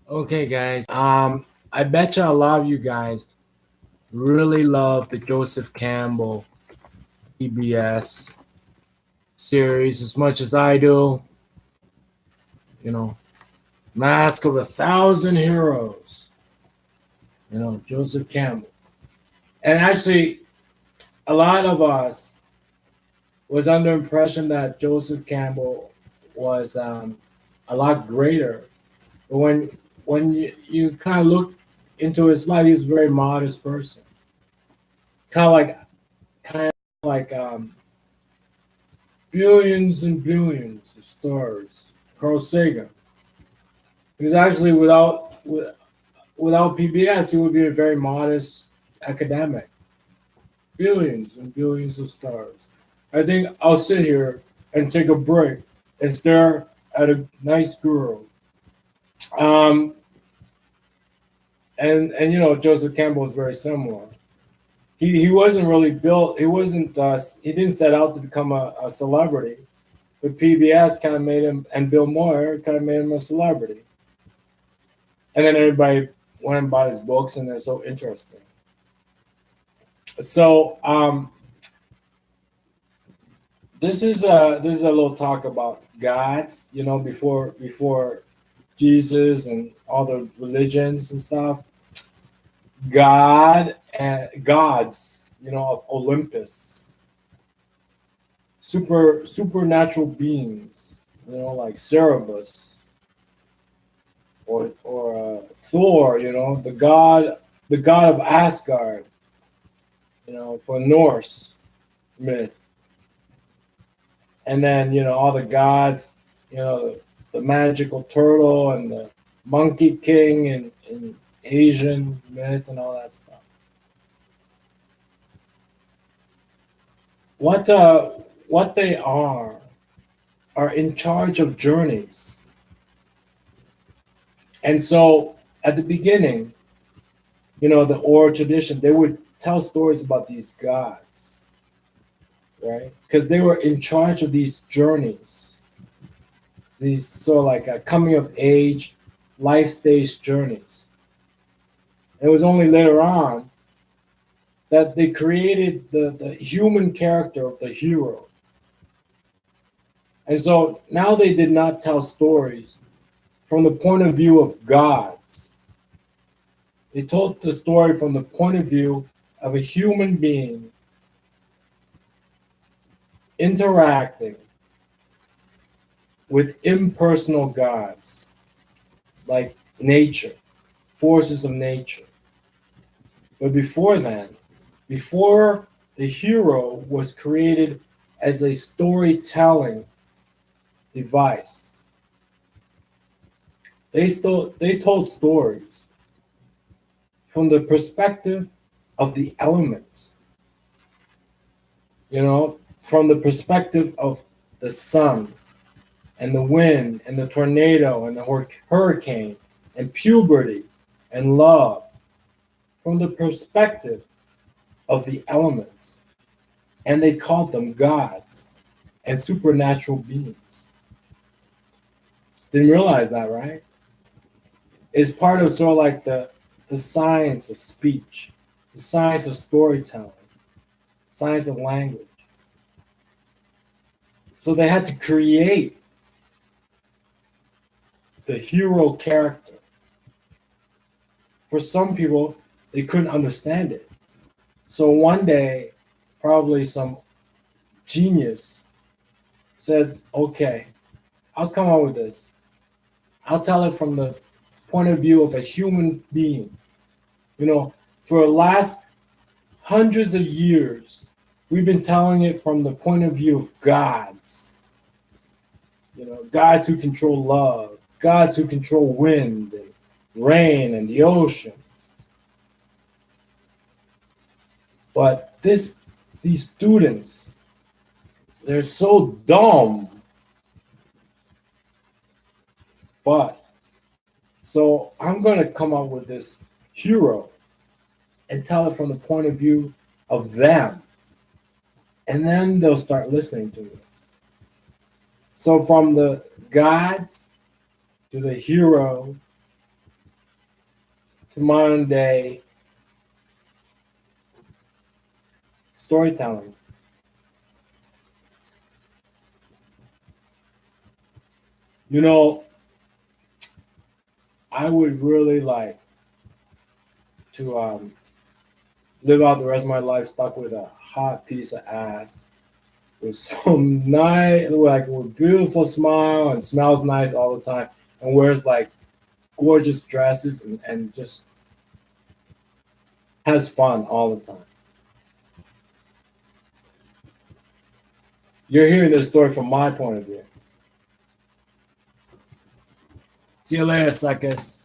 Okay, guys. I bet you a lot of you guys really love the Joseph Campbell PBS series as much as I do. You know, Mask of a Thousand Heroes. Joseph Campbell. And actually, a lot of us was under impression that Joseph Campbell was a lot greater. But when you kind of look into his life, he's a very modest person. Kind of like billions and billions of stars. Carl Sagan. Because actually, without PBS, he would be a very modest academic. Billions and billions of stars. I think I'll sit here and take a break and stare at a nice girl. Um, and Joseph Campbell is very similar. He wasn't really built. He wasn't. He didn't set out to become a celebrity. But PBS kind of made him, and Bill Moyer kind of made him a celebrity. And then everybody went and bought his books, and they're so interesting. So this is a little talk about gods. Before Jesus and all the religions and stuff. God and gods, of Olympus, supernatural beings, like Cerberus or Thor, the god of Asgard, for Norse myth, and then all the gods, the magical turtle and the monkey king and Asian myth and all that stuff. What they are in charge of journeys. And so at the beginning, the oral tradition, they would tell stories about these gods, right? Because they were in charge of these journeys, these sort of like a coming of age, life stage journeys. It was only later on that they created the human character of the hero. And so now they did not tell stories from the point of view of gods. They told the story from the point of view of a human being interacting with impersonal gods like nature, forces of nature. But before then, before the hero was created as a storytelling device, they told stories from the perspective of the elements, from the perspective of the sun and the wind and the tornado and the hurricane and puberty and love, from the perspective of the elements. And they called them gods and supernatural beings. Didn't realize that, right? It's part of sort of like the science of speech, the science of storytelling, science of language. So they had to create the hero character. For some people, they couldn't understand it. So one day, probably some genius said, okay, I'll come up with this. I'll tell it from the point of view of a human being. For the last hundreds of years, we've been telling it from the point of view of gods. Gods who control love, gods who control wind and rain and the ocean. But these students, they're so dumb. But so I'm going to come up with this hero and tell it from the point of view of them. And then they'll start listening to it. So from the gods to the hero to modern day storytelling. You know, I would really like to live out the rest of my life stuck with a hot piece of ass with some nice, like with beautiful smile and smells nice all the time and wears like gorgeous dresses and just has fun all the time. You're hearing this story from my point of view. See you later, suckers.